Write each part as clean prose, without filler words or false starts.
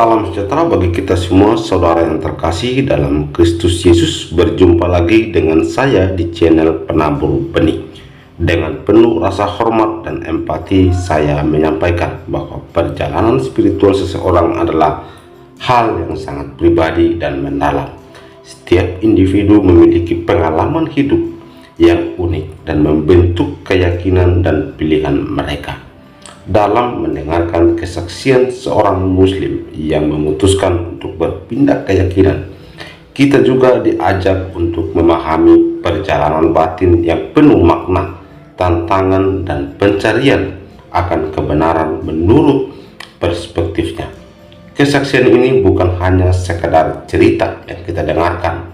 Salam sejahtera bagi kita semua, saudara yang terkasih dalam Kristus Yesus. Berjumpa lagi dengan saya di channel Penabur Benih. Dengan penuh rasa hormat dan empati, saya menyampaikan bahwa perjalanan spiritual seseorang adalah hal yang sangat pribadi dan mendalam. Setiap individu memiliki pengalaman hidup yang unik dan membentuk keyakinan dan pilihan mereka. Dalam mendengarkan kesaksian seorang muslim yang memutuskan untuk berpindah keyakinan, kita juga diajak untuk memahami perjalanan batin yang penuh makna, tantangan, dan pencarian akan kebenaran menurut perspektifnya. Kesaksian ini bukan hanya sekedar cerita yang kita dengarkan,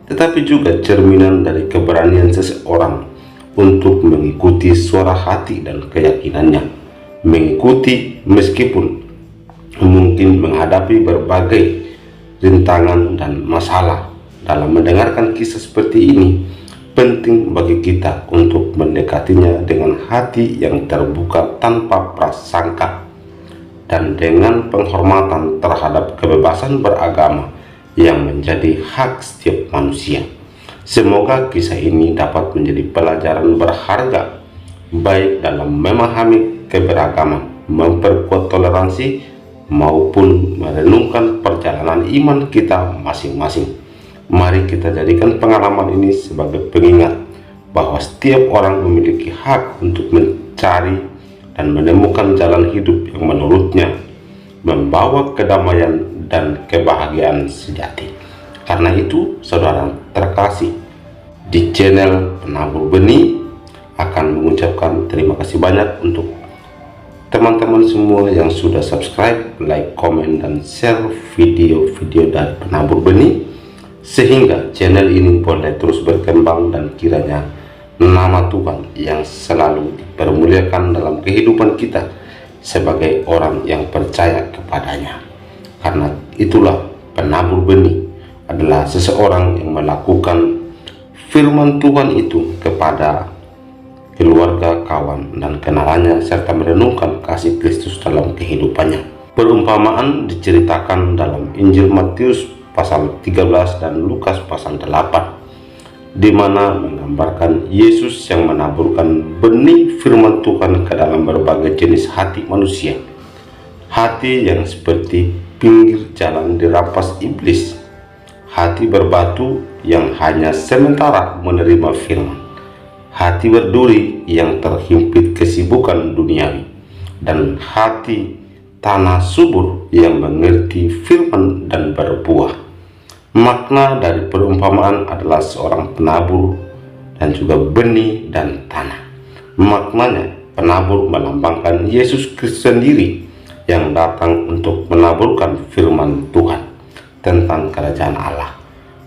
tetapi juga cerminan dari keberanian seseorang untuk mengikuti suara hati dan keyakinannya. Mengikuti meskipun mungkin menghadapi berbagai rintangan dan masalah. Dalam mendengarkan kisah seperti ini, penting bagi kita untuk mendekatinya dengan hati yang terbuka tanpa prasangka dan dengan penghormatan terhadap kebebasan beragama yang menjadi hak setiap manusia. Semoga kisah ini dapat menjadi pelajaran berharga, baik dalam memahami keberagaman, memperkuat toleransi, maupun merenungkan perjalanan iman kita masing-masing. Mari kita jadikan pengalaman ini sebagai pengingat bahwa setiap orang memiliki hak untuk mencari dan menemukan jalan hidup yang menurutnya membawa kedamaian dan kebahagiaan sejati. Karena itu, saudara terkasih, di channel Penabur Benih akan mengucapkan terima kasih banyak untuk teman-teman semua yang sudah subscribe, like, komen, dan share video-video dari Penabur Benih, sehingga channel ini boleh terus berkembang dan kiranya nama Tuhan yang selalu dipermuliakan dalam kehidupan kita sebagai orang yang percaya kepadanya. Karena itulah Penabur Benih adalah seseorang yang melakukan firman Tuhan itu kepada keluarga, kawan, dan kenalannya, serta merenungkan kasih Kristus dalam kehidupannya. Perumpamaan diceritakan dalam Injil Matius pasal 13 dan Lukas pasal 8, di mana menggambarkan Yesus yang menaburkan benih firman Tuhan ke dalam berbagai jenis hati manusia. Hati yang seperti pinggir jalan dirampas iblis, hati berbatu yang hanya sementara menerima firman, hati berduri yang terhimpit kesibukan duniawi, dan hati tanah subur yang mengerti firman dan berbuah. Makna dari perumpamaan adalah seorang penabur dan juga benih dan tanah. Maknanya, penabur melambangkan Yesus Kristus sendiri yang datang untuk menaburkan firman Tuhan tentang kerajaan Allah.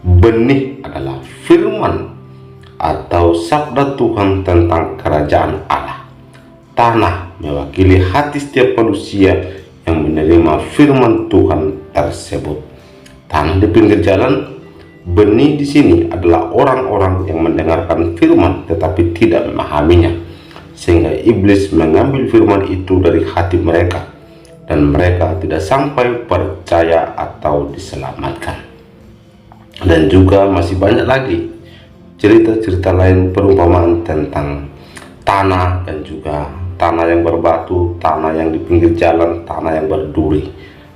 Benih adalah firman atau sabda Tuhan tentang kerajaan Allah. Tanah mewakili hati setiap manusia yang menerima firman Tuhan tersebut. Tanah di pinggir jalan, benih di sini adalah orang-orang yang mendengarkan firman tetapi tidak memahaminya, sehingga iblis mengambil firman itu dari hati mereka dan mereka tidak sampai percaya atau diselamatkan. Dan juga masih banyak lagi cerita-cerita lain perumpamaan tentang tanah, dan juga tanah yang berbatu, tanah yang di pinggir jalan, tanah yang berduri,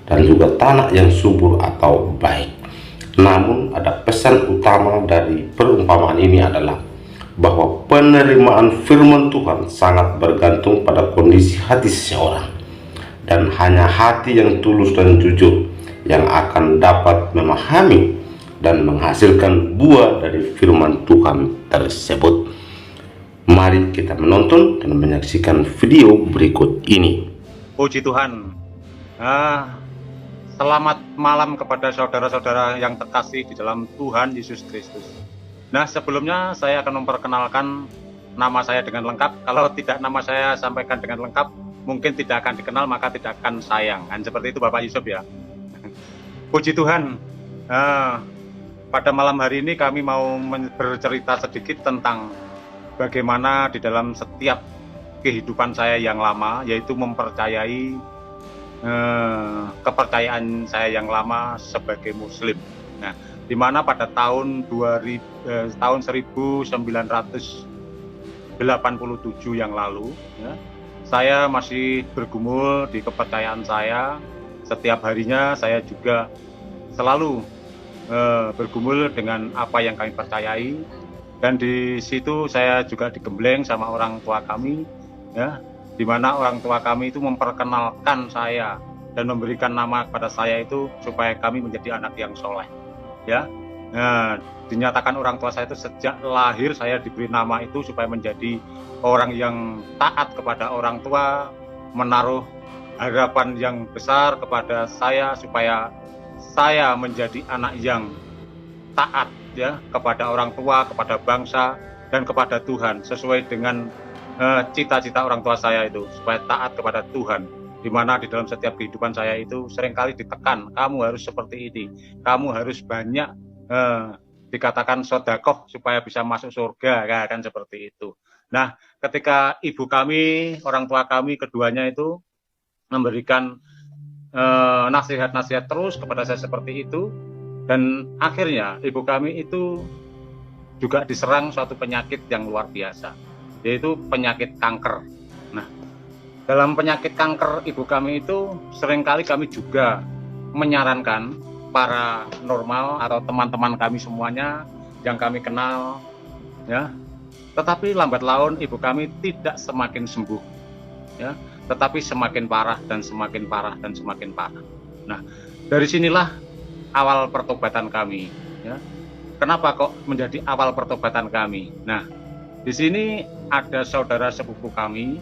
dan juga tanah yang subur atau baik. Namun ada pesan utama dari perumpamaan ini adalah bahwa penerimaan firman Tuhan sangat bergantung pada kondisi hati seseorang, dan hanya hati yang tulus dan jujur yang akan dapat memahami dan menghasilkan buah dari firman Tuhan tersebut. Mari kita menonton dan menyaksikan video berikut ini. Puji Tuhan. Selamat malam kepada saudara-saudara yang terkasih di dalam Tuhan Yesus Kristus. Nah, sebelumnya saya akan memperkenalkan nama saya dengan lengkap. Kalau tidak nama saya sampaikan dengan lengkap, mungkin tidak akan dikenal, maka tidak akan sayang. Dan seperti itu Bapak Yusuf ya. Puji Tuhan. Pada malam hari ini kami mau bercerita sedikit tentang bagaimana di dalam setiap kehidupan saya yang lama, yaitu mempercayai kepercayaan saya yang lama sebagai Muslim. Nah, di mana pada tahun 1987 yang lalu, ya, saya masih bergumul di kepercayaan saya. Setiap harinya saya juga selalu bergumul dengan apa yang kami percayai, dan di situ saya juga digembleng sama orang tua kami, ya, di mana orang tua kami itu memperkenalkan saya dan memberikan nama kepada saya itu supaya kami menjadi anak yang soleh, ya. Nah, dinyatakan orang tua saya itu sejak lahir saya diberi nama itu supaya menjadi orang yang taat kepada orang tua, menaruh harapan yang besar kepada saya supaya saya menjadi anak yang taat, ya, kepada orang tua, kepada bangsa, dan kepada Tuhan, sesuai dengan cita-cita orang tua saya itu, supaya taat kepada Tuhan. Di mana di dalam setiap kehidupan saya itu seringkali ditekan, kamu harus seperti ini, kamu harus banyak dikatakan sodakoh supaya bisa masuk surga, kan seperti itu. Nah, ketika ibu kami, orang tua kami keduanya itu memberikan nasihat-nasihat terus kepada saya seperti itu, dan akhirnya ibu kami itu juga diserang suatu penyakit yang luar biasa, yaitu penyakit kanker. Nah, dalam penyakit kanker ibu kami itu seringkali kami juga menyarankan para normal atau teman-teman kami semuanya yang kami kenal, ya, tetapi lambat laun ibu kami tidak semakin sembuh, ya, tetapi semakin parah dan semakin parah dan semakin parah. Nah, dari sinilah awal pertobatan kami, ya. Kenapa kok menjadi awal pertobatan kami? Nah, di sini ada saudara sepupu kami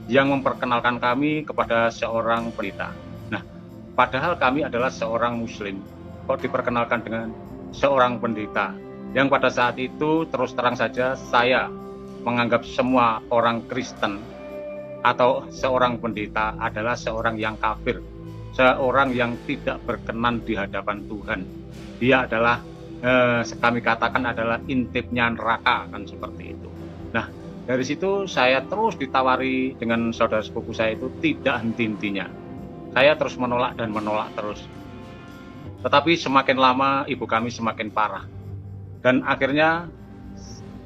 yang memperkenalkan kami kepada seorang pendeta. Nah, padahal kami adalah seorang Muslim, kok diperkenalkan dengan seorang pendeta, yang pada saat itu terus terang saja saya menganggap semua orang Kristen atau seorang pendeta adalah seorang yang kafir, seorang yang tidak berkenan di hadapan Tuhan. Dia adalah kami katakan adalah intipnya neraka, kan seperti itu. Nah, dari situ saya terus ditawari dengan saudara sepupu saya itu tidak henti-hentinya. Saya terus menolak dan menolak terus. Tetapi semakin lama ibu kami semakin parah. Dan akhirnya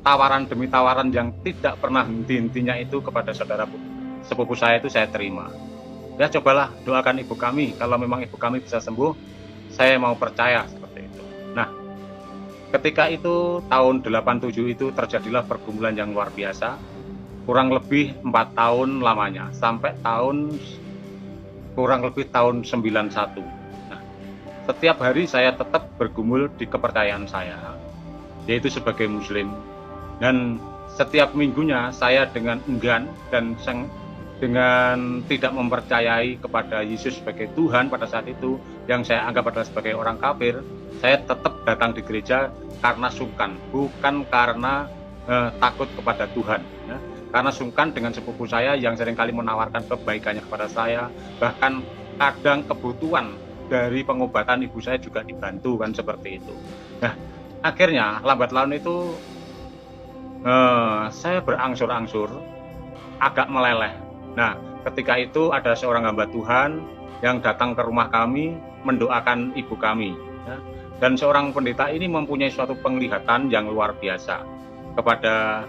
tawaran demi tawaran yang tidak pernah henti-hentinya itu kepada saudara sepupu saya itu saya terima. Ya, cobalah doakan ibu kami, kalau memang ibu kami bisa sembuh, saya mau percaya, seperti itu. Nah, ketika itu tahun 87 itu terjadilah pergumulan yang luar biasa, kurang lebih 4 tahun lamanya, sampai kurang lebih tahun 91. Nah, setiap hari saya tetap bergumul di kepercayaan saya, yaitu sebagai Muslim, dan setiap minggunya saya dengan enggan dan dengan tidak mempercayai kepada Yesus sebagai Tuhan pada saat itu, yang saya anggap adalah sebagai orang kafir, saya tetap datang di gereja karena sungkan, bukan karena takut kepada Tuhan, ya. Karena sungkan dengan sepupu saya yang seringkali menawarkan kebaikannya kepada saya, bahkan kadang kebutuhan dari pengobatan ibu saya juga dibantu, kan seperti itu. Nah, akhirnya lambat laun itu saya berangsur-angsur agak meleleh. Nah, ketika itu ada seorang hamba Tuhan yang datang ke rumah kami mendoakan ibu kami, ya. Dan seorang pendeta ini mempunyai suatu penglihatan yang luar biasa kepada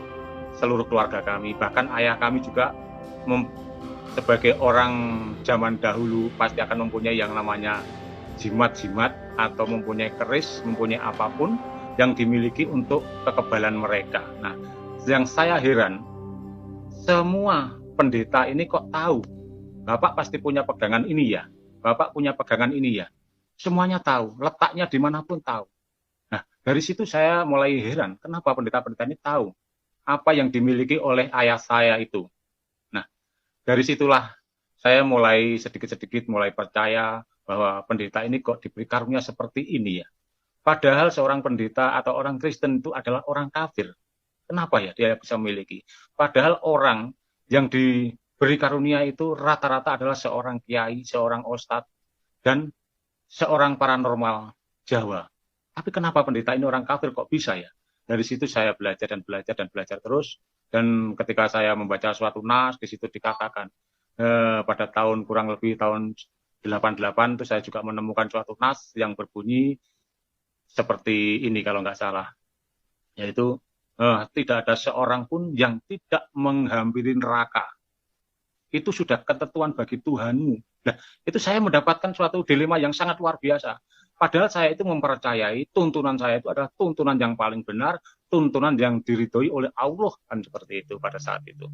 seluruh keluarga kami. Bahkan ayah kami juga sebagai orang zaman dahulu pasti akan mempunyai yang namanya jimat-jimat atau mempunyai keris, mempunyai apapun yang dimiliki untuk kekebalan mereka. Nah, yang saya heran, semua pendeta ini kok tahu, Bapak pasti punya pegangan ini ya, Bapak punya pegangan ini ya. Semuanya tahu, letaknya dimanapun tahu. Nah, dari situ saya mulai heran, kenapa pendeta-pendeta ini tahu apa yang dimiliki oleh ayah saya itu. Nah, dari situlah saya mulai sedikit-sedikit mulai percaya bahwa pendeta ini kok diberi karunia seperti ini ya. Padahal seorang pendeta atau orang Kristen itu adalah orang kafir. Kenapa ya dia bisa memiliki? Padahal orang yang diberi karunia itu rata-rata adalah seorang kiai, seorang ustadz, dan seorang paranormal Jawa. Tapi kenapa pendeta ini orang kafir kok bisa ya? Dari situ saya belajar dan belajar dan belajar terus. Dan ketika saya membaca suatu nas, di situ dikatakan pada tahun kurang lebih tahun 88 itu saya juga menemukan suatu nas yang berbunyi seperti ini kalau nggak salah, yaitu tidak ada seorang pun yang tidak menghampiri neraka. Itu sudah ketentuan bagi Tuhanmu. Nah, itu saya mendapatkan suatu dilema yang sangat luar biasa. Padahal saya itu mempercayai tuntunan saya itu adalah tuntunan yang paling benar, tuntunan yang diridhoi oleh Allah, kan seperti itu pada saat itu.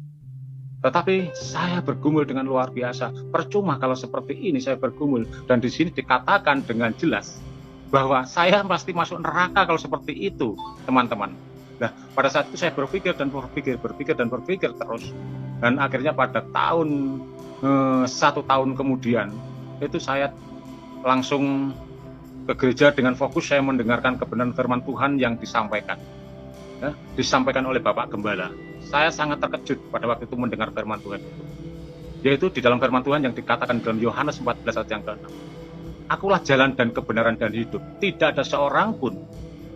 Tetapi saya bergumul dengan luar biasa. Percuma kalau seperti ini saya bergumul, dan di sini dikatakan dengan jelas bahwa saya pasti masuk neraka kalau seperti itu, teman-teman. Nah, pada saat itu saya berpikir terus, dan akhirnya pada tahun 1 tahun kemudian itu saya langsung ke gereja dengan fokus saya mendengarkan kebenaran firman Tuhan yang disampaikan, disampaikan oleh Bapak Gembala. Saya sangat terkejut pada waktu itu mendengar firman Tuhan itu, yaitu di dalam firman Tuhan yang dikatakan dalam Yohanes 14 ayat yang ke-6. Akulah jalan dan kebenaran dan hidup. Tidak ada seorang pun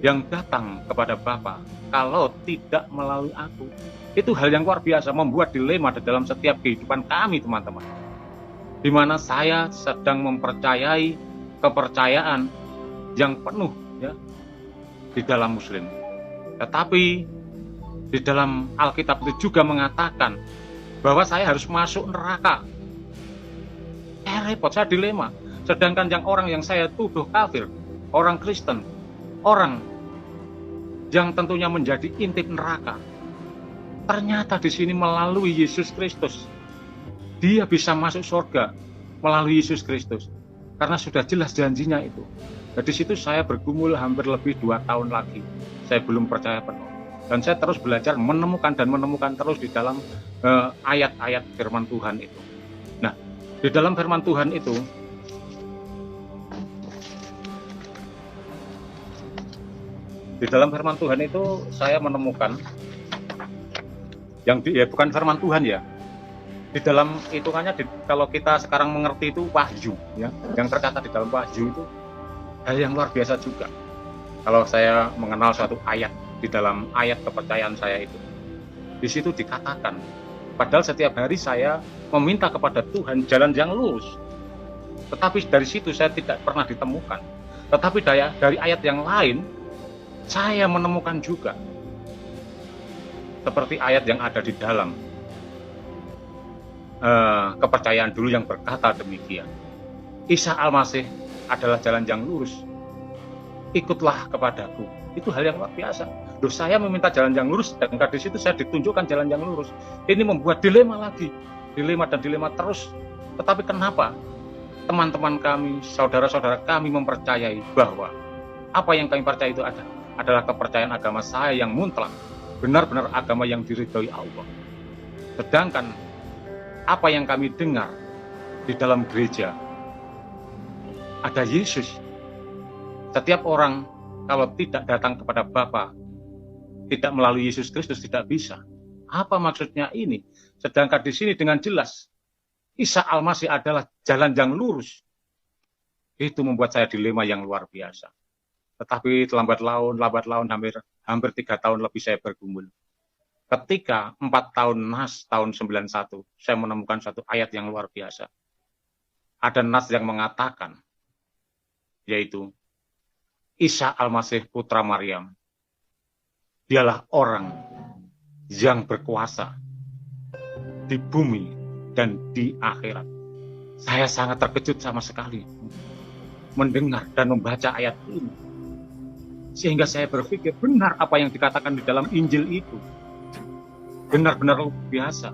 yang datang kepada Bapa kalau tidak melalui aku. Itu hal yang luar biasa, membuat dilema di dalam setiap kehidupan kami, teman-teman. Di mana saya sedang mempercayai kepercayaan yang penuh ya di dalam Muslim. Tetapi di dalam Alkitab itu juga mengatakan bahwa saya harus masuk neraka. Repot, saya dilema. Sedangkan orang yang saya tuduh kafir, orang Kristen, orang yang tentunya menjadi intip neraka, ternyata di sini melalui Yesus Kristus, dia bisa masuk surga melalui Yesus Kristus, karena sudah jelas janjinya itu. Nah, di situ saya bergumul hampir lebih 2 tahun lagi, saya belum percaya penuh, dan saya terus belajar menemukan terus di dalam ayat-ayat firman Tuhan itu. Nah, di dalam firman Tuhan itu, saya menemukan yang bukan firman Tuhan ya. Di dalam hitungannya, kalau kita sekarang mengerti itu wahyu ya. Yang tercatat di dalam wahyu itu hal yang luar biasa juga. Kalau saya mengenal suatu ayat di dalam ayat kepercayaan saya itu, di situ dikatakan, padahal setiap hari saya meminta kepada Tuhan jalan yang lurus, tetapi dari situ saya tidak pernah ditemukan. Tetapi dari ayat yang lain saya menemukan juga, seperti ayat yang ada di dalam kepercayaan dulu yang berkata demikian, Isa Al-Masih adalah jalan yang lurus, ikutlah kepadaku. Itu hal yang luar biasa. Loh, saya meminta jalan yang lurus, dan di situ saya ditunjukkan jalan yang lurus. Ini membuat dilema lagi, dilema terus. Tetapi kenapa teman-teman kami, saudara-saudara kami mempercayai bahwa apa yang kami percaya itu adalah kepercayaan agama saya yang mutlak, benar-benar agama yang diridhoi Allah. Sedangkan apa yang kami dengar di dalam gereja, ada Yesus. Setiap orang kalau tidak datang kepada Bapa, tidak melalui Yesus Kristus, tidak bisa. Apa maksudnya ini? Sedangkan di sini dengan jelas Isa Al-Masih adalah jalan yang lurus. Itu membuat saya dilema yang luar biasa. Tetapi lambat laun hampir 3 tahun lebih saya bergumul. Ketika 4 tahun nas tahun 91, saya menemukan satu ayat yang luar biasa. Ada nas yang mengatakan, yaitu Isa Al-Masih putra Maryam, dialah orang yang berkuasa di bumi dan di akhirat. Saya sangat terkejut sama sekali mendengar dan membaca ayat ini. Sehingga saya berpikir, benar apa yang dikatakan di dalam Injil itu. Benar-benar luar biasa.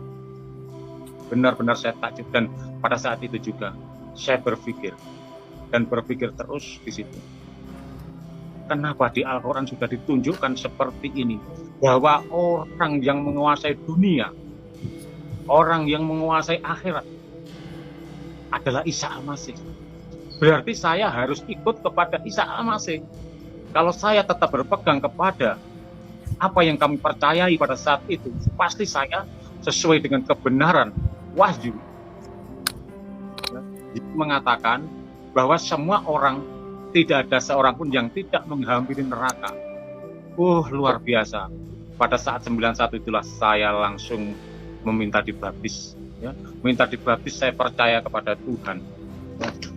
Benar-benar saya takjub, dan pada saat itu juga saya berpikir terus di situ. Kenapa di Al-Quran sudah ditunjukkan seperti ini, bahwa orang yang menguasai dunia, orang yang menguasai akhirat adalah Isa Al-Masih. Berarti saya harus ikut kepada Isa Al-Masih. Kalau saya tetap berpegang kepada apa yang kami percayai pada saat itu, pasti saya sesuai dengan kebenaran wahyu. Mengatakan bahwa semua orang, tidak ada seorang pun yang tidak menghampiri neraka. Luar biasa. Pada saat 91 itulah saya langsung meminta dibaptis. Ya. Minta dibaptis, saya percaya kepada Tuhan.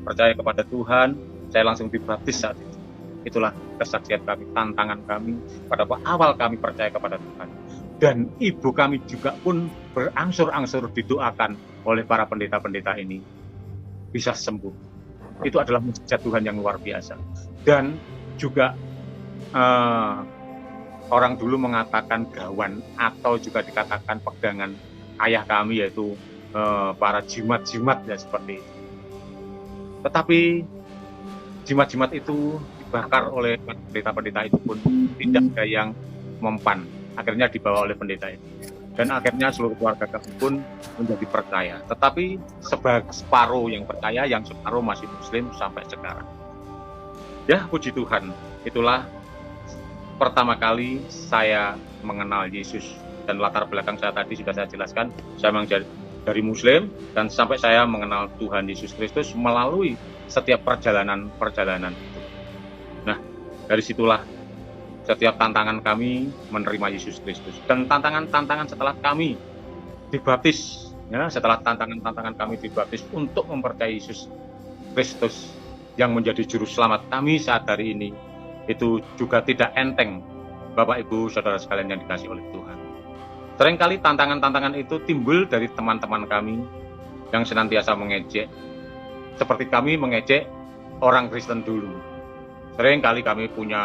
percaya kepada Tuhan, saya langsung dibaptis saat itu. Itulah kesaksian kami, tantangan kami pada awal kami percaya kepada Tuhan. Dan ibu kami juga pun berangsur-angsur didoakan oleh para pendeta-pendeta ini bisa sembuh. Itu adalah mujizat Tuhan yang luar biasa. Dan juga orang dulu mengatakan gawan atau juga dikatakan pegangan ayah kami, yaitu para jimat-jimat ya seperti itu. Tetapi jimat-jimat itu dibakar oleh pendeta-pendeta itu pun tidak ada yang mempan. Akhirnya dibawa oleh pendeta itu. Dan akhirnya seluruh keluarga kami pun menjadi percaya. Tetapi separuh yang percaya, yang separuh masih Muslim sampai sekarang. Ya, puji Tuhan. Itulah pertama kali saya mengenal Yesus. Dan latar belakang saya tadi sudah saya jelaskan. Saya memang dari Muslim, dan sampai saya mengenal Tuhan Yesus Kristus melalui setiap perjalanan itu. Nah, dari situlah setiap tantangan kami menerima Yesus Kristus. Dan tantangan-tantangan setelah kami dibaptis, ya, setelah tantangan-tantangan kami dibaptis untuk mempercayai Yesus Kristus yang menjadi juru selamat kami saat hari ini, itu juga tidak enteng, Bapak Ibu Saudara sekalian yang dikasihi oleh Tuhan. Seringkali tantangan-tantangan itu timbul dari teman-teman kami yang senantiasa mengejek, seperti kami mengejek orang Kristen dulu. Seringkali kami punya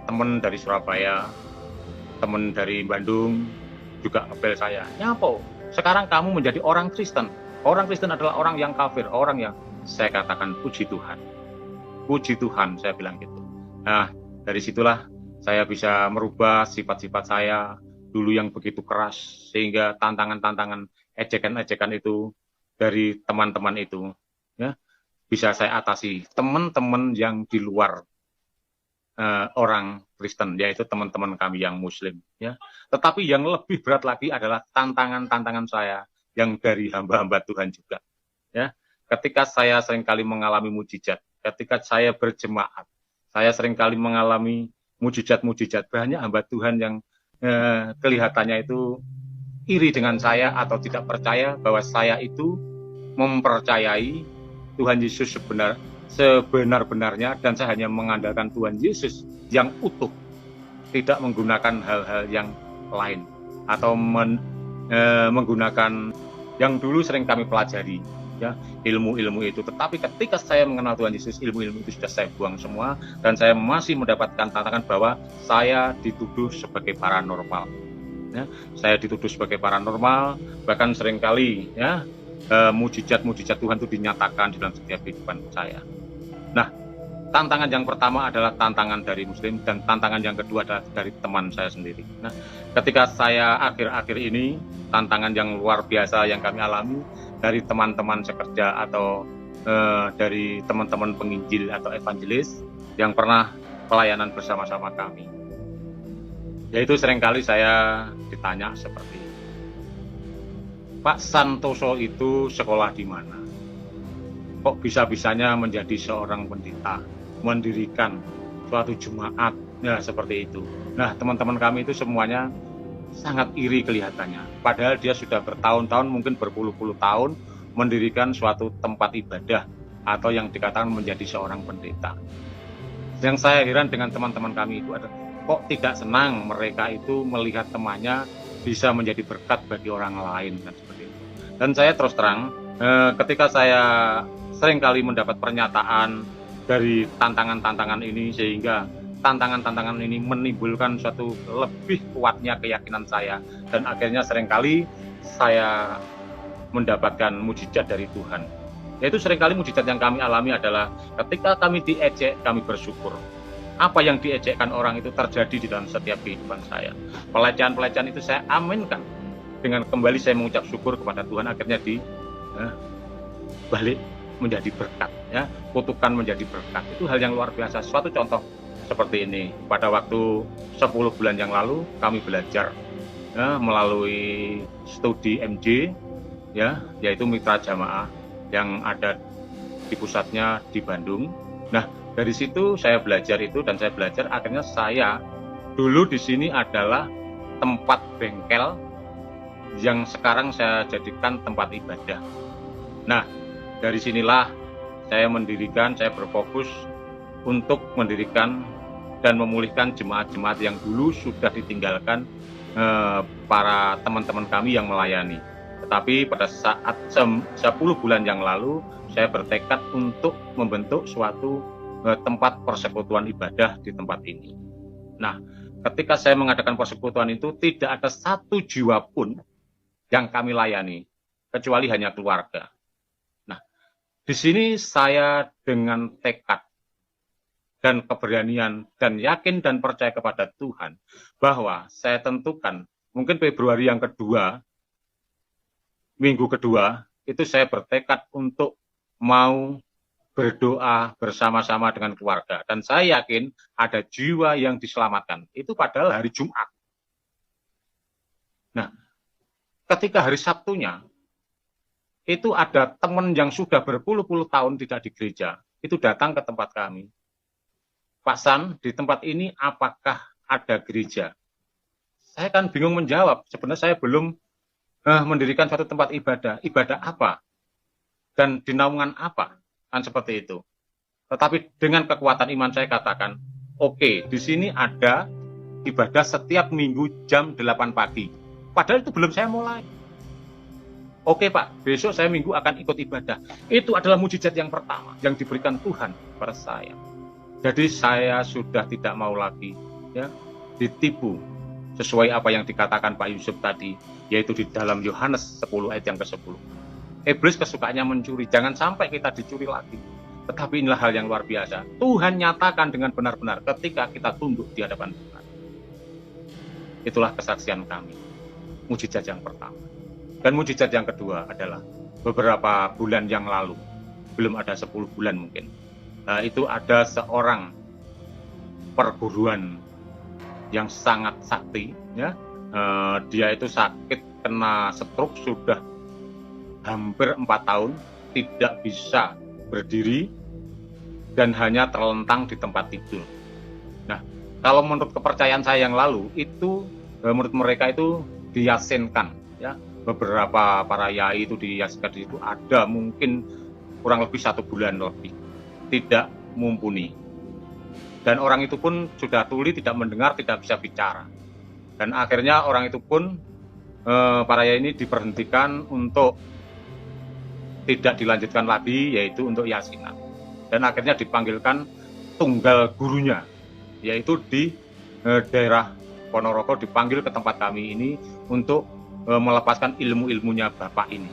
teman dari Surabaya, teman dari Bandung, juga apel saya, "Nyapo, sekarang kamu menjadi orang Kristen. Orang Kristen adalah orang yang kafir, orang yang..." Saya katakan, puji Tuhan. Puji Tuhan, saya bilang gitu. Nah, dari situlah saya bisa merubah sifat-sifat saya dulu yang begitu keras, sehingga tantangan-tantangan, ejekan-ejekan itu dari teman-teman itu, ya, bisa saya atasi. Teman-teman yang di luar orang Kristen, yaitu teman-teman kami yang Muslim, ya. Tetapi yang lebih berat lagi adalah tantangan-tantangan saya yang dari hamba-hamba Tuhan juga, ya. Ketika saya seringkali mengalami mujizat, ketika saya berjemaat, saya seringkali mengalami mujizat-mujizat. Banyak hamba Tuhan yang kelihatannya itu iri dengan saya atau tidak percaya bahwa saya itu mempercayai Tuhan Yesus sebenar-benarnya, dan saya hanya mengandalkan Tuhan Yesus yang utuh, tidak menggunakan hal-hal yang lain atau menggunakan yang dulu sering kami pelajari, ya, ilmu-ilmu itu. Tetapi ketika saya mengenal Tuhan Yesus, ilmu-ilmu itu sudah saya buang semua, dan saya masih mendapatkan tantangan bahwa saya dituduh sebagai paranormal, ya. Saya dituduh sebagai paranormal, bahkan seringkali, ya, mujizat-mujizat Tuhan itu dinyatakan di dalam setiap kehidupan saya. Nah, tantangan yang pertama adalah tantangan dari Muslim, dan tantangan yang kedua adalah dari teman saya sendiri. Nah, ketika saya akhir-akhir ini, tantangan yang luar biasa yang kami alami dari teman-teman sekerja atau dari teman-teman penginjil atau evangelis yang pernah pelayanan bersama-sama kami. Yaitu seringkali saya ditanya seperti, "Pak Santoso itu sekolah di mana? Kok bisa-bisanya menjadi seorang pendeta, mendirikan suatu jemaat?" Ya, seperti itu. Nah, teman-teman kami itu semuanya sangat iri kelihatannya. Padahal dia sudah bertahun-tahun, mungkin berpuluh-puluh tahun mendirikan suatu tempat ibadah atau yang dikatakan menjadi seorang pendeta. Yang saya heran dengan teman-teman kami itu adalah kok tidak senang mereka itu melihat temannya bisa menjadi berkat bagi orang lain, dan seperti itu. Dan saya terus terang, ketika saya seringkali mendapat pernyataan dari tantangan-tantangan ini, sehingga tantangan-tantangan ini menimbulkan suatu lebih kuatnya keyakinan saya, dan akhirnya seringkali saya mendapatkan mujizat dari Tuhan. Yaitu seringkali mujizat yang kami alami adalah ketika kami diejek, kami bersyukur. Apa yang diejekkan orang itu terjadi di dalam setiap kehidupan saya. Pelecehan-pelecehan itu saya aminkan. Dengan kembali saya mengucap syukur kepada Tuhan, akhirnya balik menjadi berkat, ya. Kutukan menjadi berkat. Itu hal yang luar biasa. Suatu contoh seperti ini. Pada waktu 10 bulan yang lalu kami belajar, ya, melalui studi MJ, ya, yaitu Mitra Jamaah yang ada di pusatnya di Bandung. Nah, dari situ saya belajar itu, dan saya belajar akhirnya saya dulu di sini adalah tempat bengkel yang sekarang saya jadikan tempat ibadah. Nah, dari sinilah saya berfokus untuk mendirikan dan memulihkan jemaat-jemaat yang dulu sudah ditinggalkan para teman-teman kami yang melayani. Tetapi pada saat 10 bulan yang lalu, saya bertekad untuk membentuk suatu tempat persekutuan ibadah di tempat ini. Nah, ketika saya mengadakan persekutuan itu, tidak ada satu jiwa pun yang kami layani, kecuali hanya keluarga. Nah, di sini saya dengan tekad dan keberanian dan yakin dan percaya kepada Tuhan, bahwa saya tentukan, mungkin Februari yang kedua, minggu kedua, itu saya bertekad untuk mau berdoa bersama-sama dengan keluarga. Dan saya yakin ada jiwa yang diselamatkan. Itu padahal hari Jumat. Nah, ketika hari Sabtunya, itu ada teman yang sudah berpuluh-puluh tahun tidak di gereja, itu datang ke tempat kami. Pak San, di tempat ini apakah ada gereja? Saya kan bingung menjawab. Sebenarnya saya belum mendirikan suatu tempat ibadah. Ibadah apa? Dan di naungan apa? Kan seperti itu. Tetapi dengan kekuatan iman saya katakan, oke, di sini ada ibadah setiap minggu jam 8 pagi. Padahal itu belum saya mulai. Oke Pak, besok saya minggu akan ikut ibadah. Itu adalah mujizat yang pertama yang diberikan Tuhan kepada saya. Jadi saya sudah tidak mau lagi ya ditipu sesuai apa yang dikatakan Pak Yusuf tadi, yaitu di dalam Yohanes 10 ayat yang ke-10. Iblis kesukaannya mencuri, jangan sampai kita dicuri lagi. Tetapi inilah hal yang luar biasa. Tuhan nyatakan dengan benar-benar ketika kita tunduk di hadapan Tuhan. Itulah kesaksian kami. Mujizat yang pertama. Dan mujizat yang kedua adalah beberapa bulan yang lalu, belum ada 10 bulan mungkin. Itu ada seorang perguruan yang sangat sakti, ya. Dia itu sakit kena stroke sudah hampir 4 tahun, tidak bisa berdiri dan hanya terlentang di tempat tidur. Nah, kalau menurut kepercayaan saya yang lalu itu menurut mereka itu diyasinkan, ya. Beberapa para yai itu diyasinkan di situ ada mungkin kurang lebih 1 bulan lebih, tidak mumpuni. Dan orang itu pun sudah tuli, tidak mendengar, tidak bisa bicara. Dan akhirnya orang itu pun para yai ini diberhentikan untuk tidak dilanjutkan lagi, yaitu untuk yasinan. Dan akhirnya dipanggilkan tunggal gurunya, yaitu di daerah Ponorogo, dipanggil ke tempat kami ini untuk melepaskan ilmu-ilmunya Bapak ini.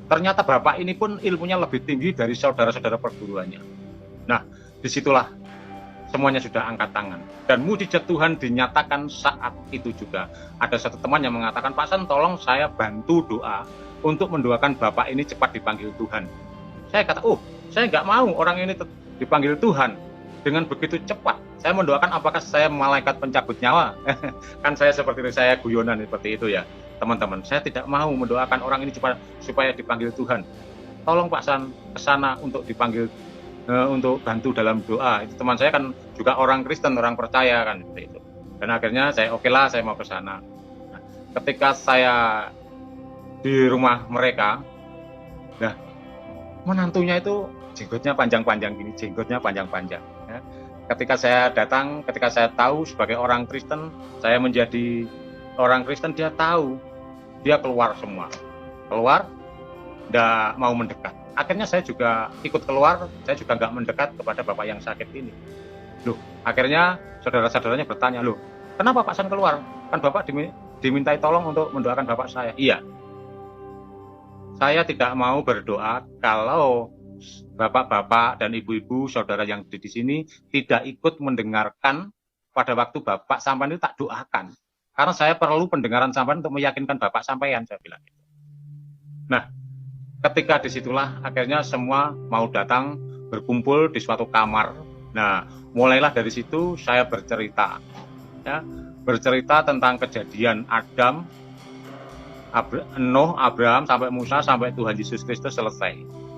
Ternyata Bapak ini pun ilmunya lebih tinggi dari saudara-saudara perguruannya. Nah, disitulah semuanya sudah angkat tangan. Dan mujizat Tuhan dinyatakan saat itu juga. Ada satu teman yang mengatakan, Pak San, tolong saya bantu doa untuk mendoakan Bapak ini cepat dipanggil Tuhan. Saya kata, saya nggak mau orang ini dipanggil Tuhan dengan begitu cepat. Saya mendoakan apakah saya malaikat pencabut nyawa? Kan saya seperti itu, saya guyonan seperti itu ya, teman-teman. Saya tidak mau mendoakan orang ini cepat supaya dipanggil Tuhan. Tolong Pak San ke sana untuk dipanggil, untuk bantu dalam doa. Itu teman saya kan juga orang Kristen, orang percaya kan seperti itu. Dan akhirnya saya okelah, saya mau ke sana. Nah, ketika saya di rumah mereka, nah menantunya itu jenggotnya panjang-panjang gini, jenggotnya panjang-panjang. Ya. Ketika saya datang, ketika saya tahu sebagai orang Kristen, saya menjadi orang Kristen, dia tahu, dia keluar semua, keluar, tidak mau mendekat. Akhirnya saya juga ikut keluar, saya juga nggak mendekat kepada Bapak yang sakit ini. Loh, akhirnya saudara-saudaranya bertanya, loh, kenapa Pak San keluar? Kan Bapak dimintai tolong untuk mendoakan Bapak saya. Iya, saya tidak mau berdoa kalau bapak-bapak dan ibu-ibu saudara yang di sini tidak ikut mendengarkan pada waktu Bapak sampean itu tak doakan. Karena saya perlu pendengaran sampean untuk meyakinkan Bapak sampean, saya bilang gitu. Nah, ketika disitulah akhirnya semua mau datang berkumpul di suatu kamar. Nah, mulailah dari situ saya bercerita, ya, bercerita tentang kejadian Adam, Nuh, Abraham, sampai Musa, sampai Tuhan Yesus Kristus selesai.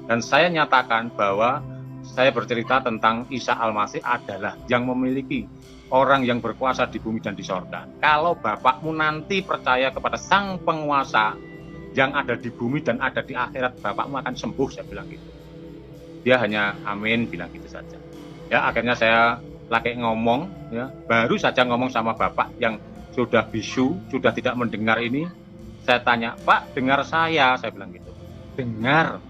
Dan saya nyatakan bahwa saya bercerita tentang Isa Al-Masih adalah yang memiliki orang yang berkuasa di bumi dan di sorga. Kalau bapakmu nanti percaya kepada sang penguasa yang ada di bumi dan ada di akhirat, bapakmu akan sembuh, saya bilang gitu. Dia hanya amin bilang gitu saja. Ya, akhirnya saya lagi ngomong, ya, baru saja ngomong sama bapak yang sudah bisu, sudah tidak mendengar ini. Saya tanya, Pak, dengar saya bilang gitu. Dengar.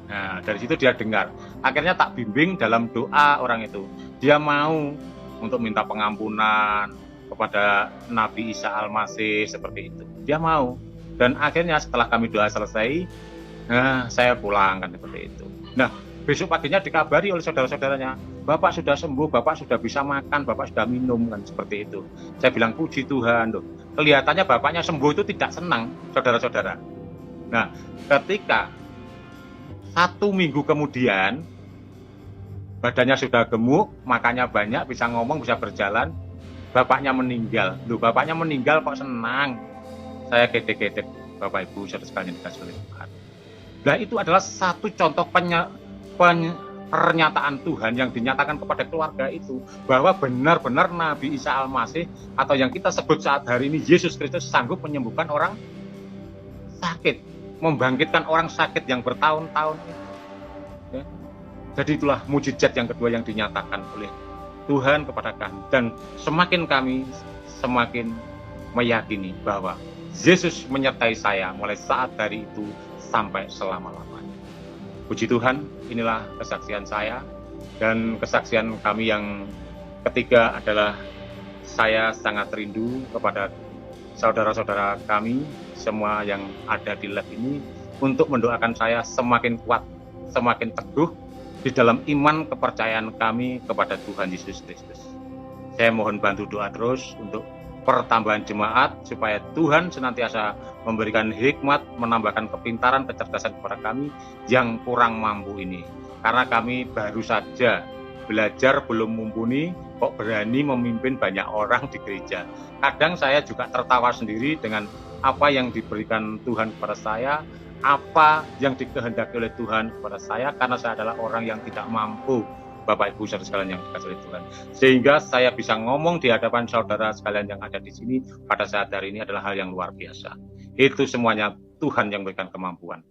Nah, dari situ dia dengar. Akhirnya tak bimbing dalam doa orang itu. Dia mau untuk minta pengampunan kepada Nabi Isa Al-Masih seperti itu. Dia mau. Dan akhirnya setelah kami doa selesai, nah, saya pulang kan seperti itu. Nah, besok paginya dikabari oleh saudara-saudaranya, Bapak sudah sembuh, Bapak sudah bisa makan, Bapak sudah minum kan seperti itu. Saya bilang puji Tuhan loh. Kelihatannya bapaknya sembuh itu tidak senang, saudara-saudara. Nah, ketika 1 minggu kemudian badannya sudah gemuk, makannya banyak, bisa ngomong, bisa berjalan, bapaknya meninggal. Loh, bapaknya meninggal kok senang? Saya gedek-gedek, Bapak Ibu saudara sekalian dikasih oleh Tuhan. Nah, itu adalah satu contoh pernyataan Tuhan yang dinyatakan kepada keluarga itu, bahwa benar-benar Nabi Isa Al-Masih atau yang kita sebut saat hari ini Yesus Kristus sanggup menyembuhkan orang sakit, membangkitkan orang sakit yang bertahun-tahun. Ya. Jadi itulah mujizat yang kedua yang dinyatakan oleh Tuhan kepada kami, dan semakin kami semakin meyakini bahwa Yesus menyertai saya mulai saat dari itu sampai selama-lamanya. Puji Tuhan, inilah kesaksian saya, dan kesaksian kami yang ketiga adalah saya sangat rindu kepada saudara-saudara kami semua yang ada di lab ini untuk mendoakan saya semakin kuat, semakin teguh di dalam iman kepercayaan kami kepada Tuhan Yesus Kristus. Saya mohon bantu doa terus untuk pertambahan jemaat, supaya Tuhan senantiasa memberikan hikmat, menambahkan kepintaran, kecerdasan kepada kami yang kurang mampu ini. Karena kami baru saja belajar, belum mumpuni, kok berani memimpin banyak orang di gereja. Kadang saya juga tertawa sendiri dengan apa yang diberikan Tuhan kepada saya, apa yang dikehendaki oleh Tuhan kepada saya, karena saya adalah orang yang tidak mampu, Bapak Ibu saudara sekalian yang dikasihi oleh Tuhan. Sehingga saya bisa ngomong di hadapan saudara sekalian yang ada di sini pada saat hari ini adalah hal yang luar biasa. Itu semuanya Tuhan yang memberikan kemampuan.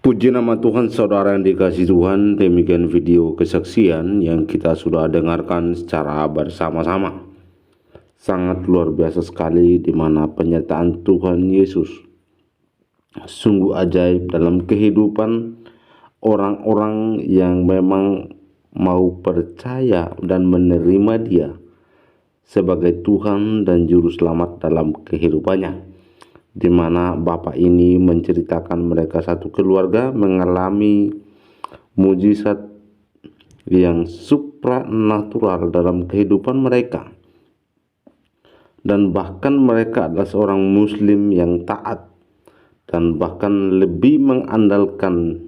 Puji nama Tuhan, saudara yang dikasihi Tuhan. Demikian video kesaksian yang kita sudah dengarkan secara bersama-sama. Sangat luar biasa sekali di mana penyertaan Tuhan Yesus sungguh ajaib dalam kehidupan orang-orang yang memang mau percaya dan menerima Dia sebagai Tuhan dan Juru Selamat dalam kehidupannya, di mana Bapak ini menceritakan mereka satu keluarga mengalami mujizat yang supranatural dalam kehidupan mereka, dan bahkan mereka adalah seorang Muslim yang taat dan bahkan lebih mengandalkan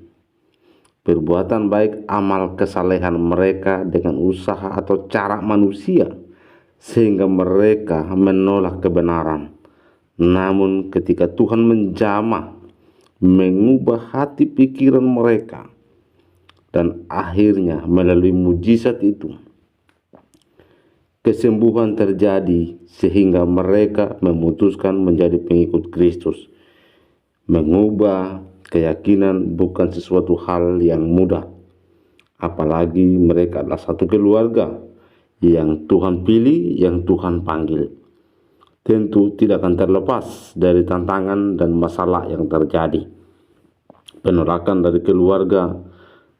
perbuatan baik, amal kesalehan mereka dengan usaha atau cara manusia, sehingga mereka menolak kebenaran. Namun ketika Tuhan menjamah, mengubah hati pikiran mereka, dan akhirnya melalui mujizat itu, kesembuhan terjadi sehingga mereka memutuskan menjadi pengikut Kristus. Mengubah keyakinan bukan sesuatu hal yang mudah, apalagi mereka adalah satu keluarga yang Tuhan pilih, yang Tuhan panggil. Tentu tidak akan terlepas dari tantangan dan masalah yang terjadi. Penolakan dari keluarga,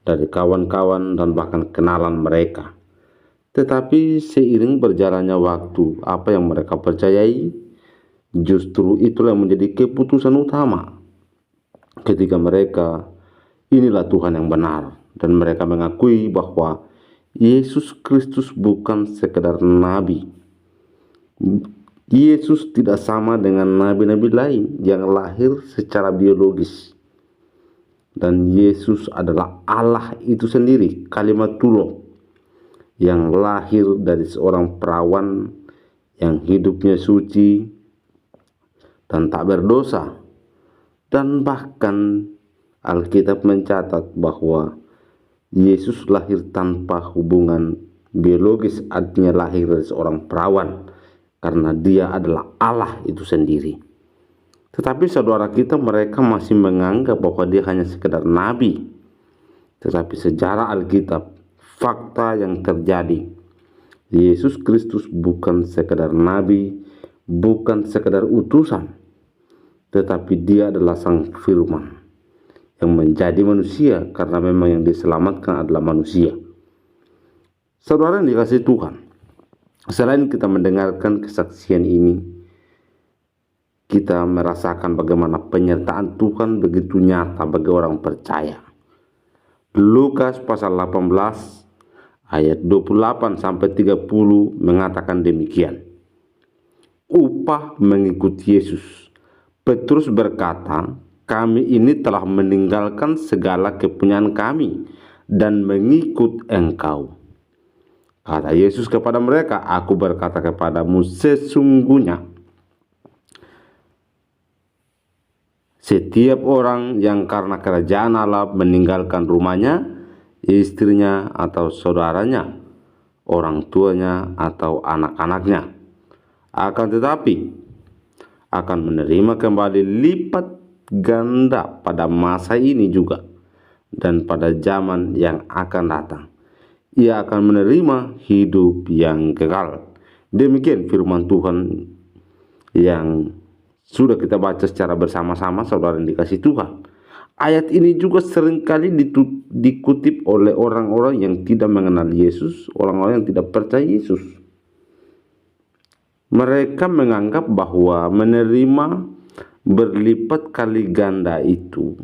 dari kawan-kawan, dan bahkan kenalan mereka. Tetapi seiring berjalannya waktu, apa yang mereka percayai, justru itulah yang menjadi keputusan utama. Ketika mereka, inilah Tuhan yang benar, dan mereka mengakui bahwa Yesus Kristus bukan sekedar nabi. Yesus tidak sama dengan nabi-nabi lain yang lahir secara biologis. Dan Yesus adalah Allah itu sendiri, Kalimatullah, yang lahir dari seorang perawan yang hidupnya suci dan tak berdosa. Dan bahkan Alkitab mencatat bahwa Yesus lahir tanpa hubungan biologis, artinya lahir dari seorang perawan, karena Dia adalah Allah itu sendiri. Tetapi saudara kita, mereka masih menganggap bahwa Dia hanya sekedar nabi, tetapi sejarah Alkitab, fakta yang terjadi. Yesus Kristus bukan sekedar nabi, bukan sekedar utusan, tetapi dia adalah Sang Firman yang menjadi manusia, karena memang yang diselamatkan adalah manusia. Saudara yang dikasihi Tuhan, selain kita mendengarkan kesaksian ini, kita merasakan bagaimana penyertaan Tuhan begitu nyata bagi orang percaya. Lukas pasal 18 ayat 28 sampai 30 mengatakan demikian. Upah mengikuti Yesus. Petrus berkata, kami ini telah meninggalkan segala kepunyaan kami dan mengikut Engkau. Kata Yesus kepada mereka, aku berkata kepadamu, sesungguhnya setiap orang yang karena kerajaan Allah meninggalkan rumahnya, istrinya atau saudaranya, orang tuanya atau anak-anaknya, akan tetapi akan menerima kembali lipat ganda pada masa ini juga dan pada zaman yang akan datang. Ia akan menerima hidup yang kekal. Demikian firman Tuhan yang sudah kita baca secara bersama-sama, saudara yang dikasihi Tuhan. Ayat ini juga seringkali dikutip oleh orang-orang yang tidak mengenal Yesus, orang-orang yang tidak percaya Yesus. Mereka menganggap bahwa menerima berlipat kali ganda itu,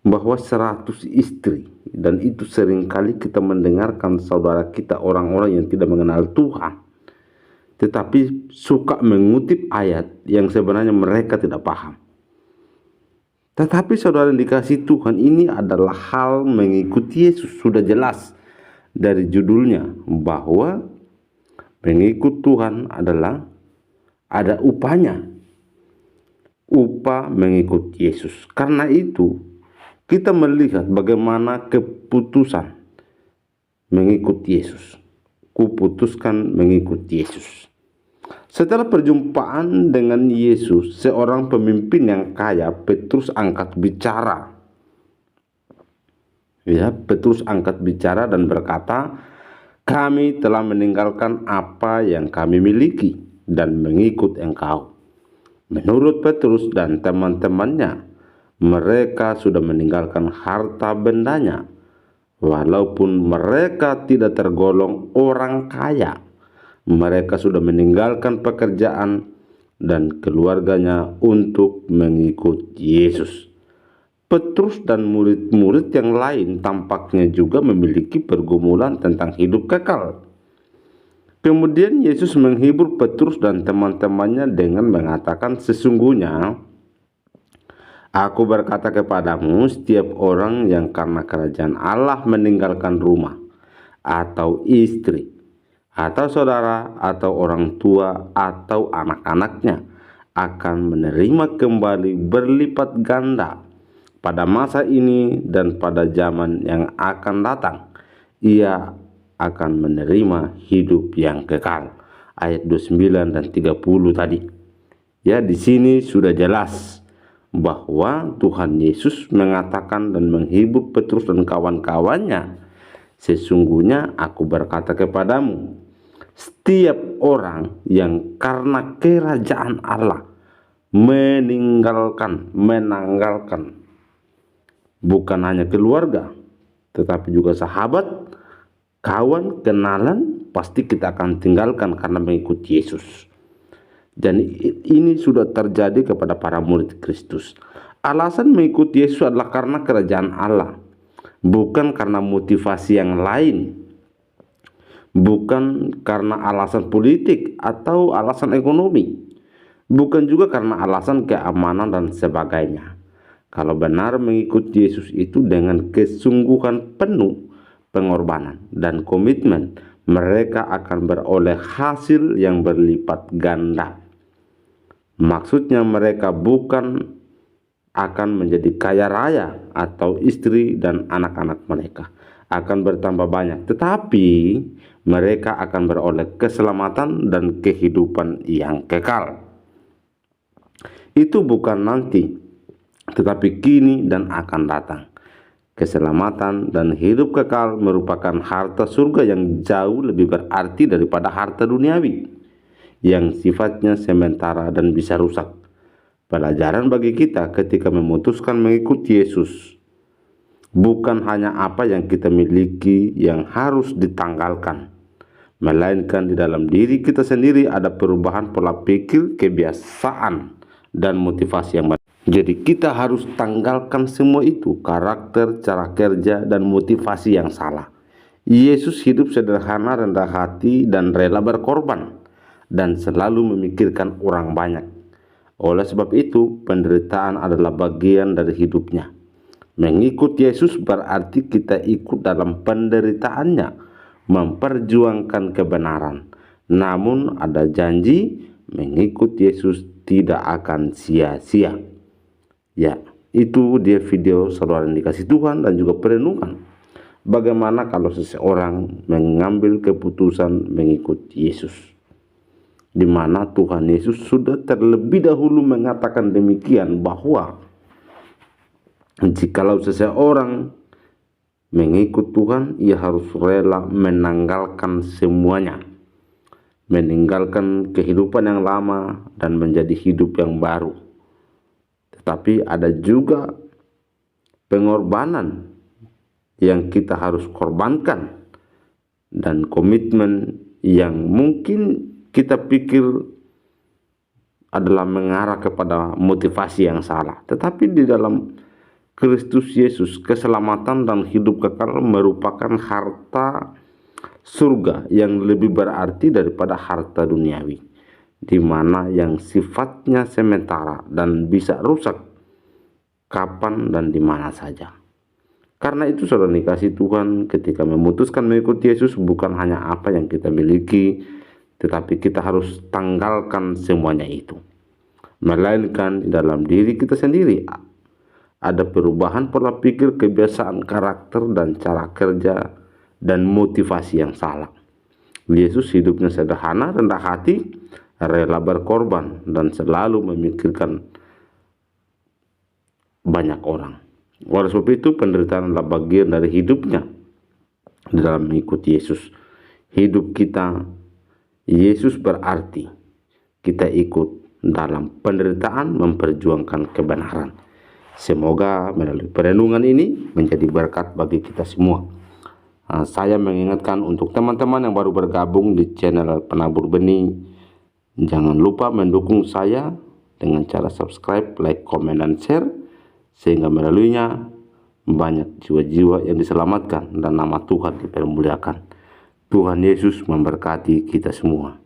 bahwa 100 istri, dan itu seringkali kita mendengarkan saudara kita, orang-orang yang tidak mengenal Tuhan, tetapi suka mengutip ayat yang sebenarnya mereka tidak paham. Tetapi saudara yang dikasihi Tuhan, ini adalah hal mengikuti Yesus. Sudah jelas dari judulnya bahwa mengikut Tuhan adalah ada upahnya. Upah mengikut Yesus. Karena itu kita melihat bagaimana keputusan mengikut Yesus. Kuputuskan mengikut Yesus. Setelah perjumpaan dengan Yesus, seorang pemimpin yang kaya, Petrus angkat bicara. Ya, Petrus angkat bicara dan berkata, kami telah meninggalkan apa yang kami miliki dan mengikut Engkau. Menurut Petrus dan teman-temannya, mereka sudah meninggalkan harta bendanya. Walaupun mereka tidak tergolong orang kaya, mereka sudah meninggalkan pekerjaan dan keluarganya untuk mengikut Yesus. Petrus dan murid-murid yang lain tampaknya juga memiliki pergumulan tentang hidup kekal. Kemudian Yesus menghibur Petrus dan teman-temannya dengan mengatakan, sesungguhnya aku berkata kepadamu, setiap orang yang karena kerajaan Allah meninggalkan rumah, atau istri, atau saudara, atau orang tua, atau anak-anaknya, akan menerima kembali berlipat ganda pada masa ini dan pada zaman yang akan datang. Ia akan menerima hidup yang kekal. Ayat 29 dan 30 tadi. Ya, di sini sudah jelas bahwa Tuhan Yesus mengatakan dan menghibur Petrus dan kawan-kawannya, sesungguhnya aku berkata kepadamu, setiap orang yang karena kerajaan Allah menanggalkan bukan hanya keluarga, tetapi juga sahabat, kawan, kenalan, pasti kita akan tinggalkan karena mengikuti Yesus. Dan ini sudah terjadi kepada para murid Kristus. Alasan mengikuti Yesus adalah karena kerajaan Allah, bukan karena motivasi yang lain, bukan karena alasan politik atau alasan ekonomi, bukan juga karena alasan keamanan dan sebagainya. Kalau benar mengikuti Yesus itu dengan kesungguhan penuh, pengorbanan dan komitmen, mereka akan beroleh hasil yang berlipat ganda. Maksudnya mereka bukan akan menjadi kaya raya atau istri dan anak-anak mereka akan bertambah banyak, tetapi mereka akan beroleh keselamatan dan kehidupan yang kekal. Itu bukan nanti, tetapi kini dan akan datang. keselamatan, dan hidup kekal merupakan harta surga yang jauh lebih berarti daripada harta duniawi yang sifatnya sementara dan bisa rusak. Pelajaran bagi kita ketika memutuskan mengikuti Yesus, bukan hanya apa yang kita miliki yang harus ditanggalkan, melainkan di dalam diri kita sendiri ada perubahan pola pikir, kebiasaan, dan motivasi yang baru. Jadi kita harus tanggalkan semua itu, karakter, cara kerja, dan motivasi yang salah. Yesus hidup sederhana, rendah hati, dan rela berkorban, dan selalu memikirkan orang banyak. Oleh sebab itu, penderitaan adalah bagian dari hidupnya. Mengikut Yesus berarti kita ikut dalam penderitaannya, memperjuangkan kebenaran. Namun ada janji, mengikut Yesus tidak akan sia-sia. Ya, itu dia video saudara yang dikasih Tuhan dan juga perenungan. Bagaimana kalau seseorang mengambil keputusan mengikut Yesus, di mana Tuhan Yesus sudah terlebih dahulu mengatakan demikian, bahwa jikalau seseorang mengikut Tuhan, ia harus rela menanggalkan semuanya, meninggalkan kehidupan yang lama dan menjadi hidup yang baru. Tetapi ada juga pengorbanan yang kita harus korbankan, dan komitmen yang mungkin kita pikir adalah mengarah kepada motivasi yang salah. Tetapi di dalam Kristus Yesus, keselamatan dan hidup kekal merupakan harta surga yang lebih berarti daripada harta duniawi, di mana yang sifatnya sementara dan bisa rusak kapan dan di mana saja. Karena itu saudara dikasih Tuhan, ketika memutuskan mengikuti Yesus, bukan hanya apa yang kita miliki, tetapi kita harus tanggalkan semuanya itu, melainkan di dalam diri kita sendiri ada perubahan pola pikir, kebiasaan, karakter, dan cara kerja, dan motivasi yang salah. Yesus hidupnya sederhana, rendah hati, rela berkorban, dan selalu memikirkan banyak orang. Oleh sebab itu, penderitaan adalah bagian dari hidupnya di dalam mengikuti Yesus. Hidup kita, Yesus berarti kita ikut dalam penderitaan memperjuangkan kebenaran. Semoga melalui perenungan ini menjadi berkat bagi kita semua. Saya mengingatkan untuk teman-teman yang baru bergabung di channel Penabur Benih, jangan lupa mendukung saya dengan cara subscribe, like, komen, dan share, sehingga melaluinya banyak jiwa-jiwa yang diselamatkan dan nama Tuhan dipermuliakan. Tuhan Yesus memberkati kita semua.